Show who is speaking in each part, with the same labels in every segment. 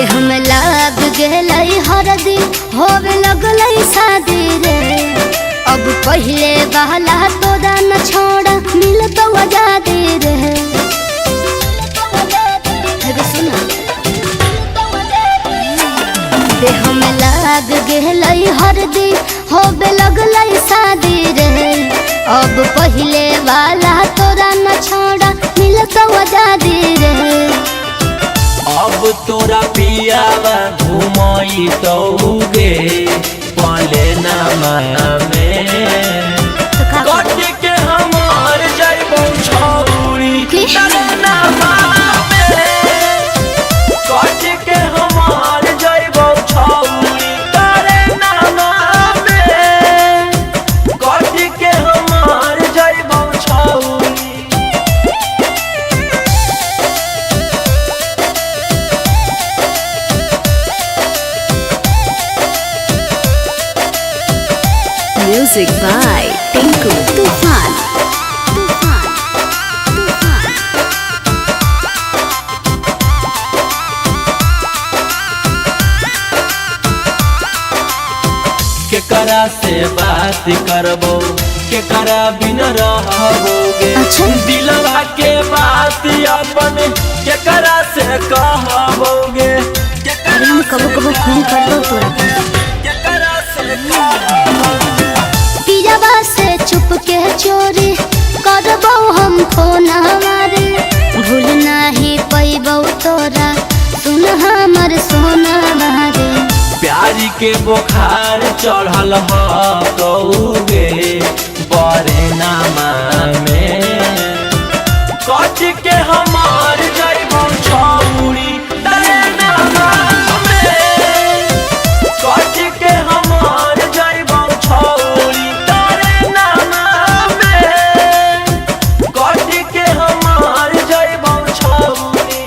Speaker 1: देह में लाग गेलै हरदी होवे लगलै शादी रे। अब पहले वाला तोरा न छोड़ा मिलत आजादी रे। सुना देह में लाग गेलै हरदी होवे लगलै शादी रे। अब पहले वाला तोरा न छोड़ा मिलत आजादी रे।
Speaker 2: अब तोरा पियावा घुमाई तौगे पाले नामा में कट के हमार जाइबो छौरी तारे नामा में। कट के हमार जाइबो छौरी तारे नामा में। कट के हमार जाइबो छौरी।
Speaker 1: Music by Tinku Tufan.
Speaker 2: केकरा से बात करबो केकरा बिना रहबोगे।
Speaker 1: अच्छा।
Speaker 2: दिलवा के बात अपन केकरा से कहबोगे।
Speaker 1: अरे मैं कबो कबो फोन कर दो तोरा
Speaker 2: केकरा से कहबोगे।
Speaker 1: पियावा से चुप के चोरी करबो हम फोन हमारे। भूल नहीं पैबो तोरा सुन हमर सोना बारे।
Speaker 2: प्यारी के बुखार चढ़ल ह कौगे बरे नामा में। कट के हमार जाइबो छौरी तारे नामा में। कट के हमार जाइबो छौरी तारे नामा में। कट के हमार जाइबो छौरी।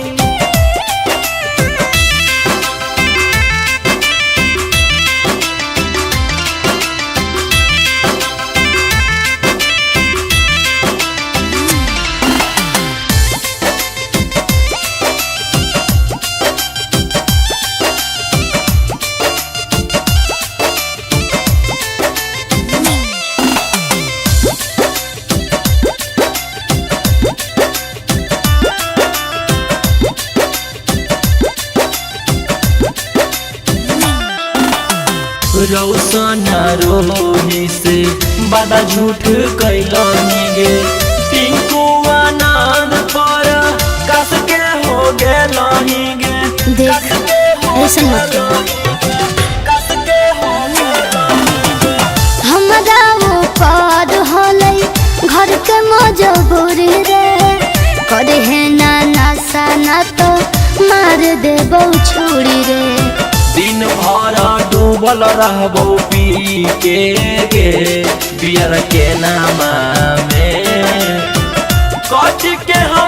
Speaker 2: रौशन रोही से बड़ा झूठ कैलनी गे। टिंकू आनंद पर कस के हो गेलही गे।
Speaker 1: देख ऐसा मत
Speaker 2: कस के हो गेलही गे।
Speaker 1: हमरा ऊपर होलै घर के मजबूरी रे। करे है ना नशा ना तो मार देबो छुरी रे।
Speaker 2: दिन भर डूबल रहबो पी के गे बियर के नामा में। कट के हम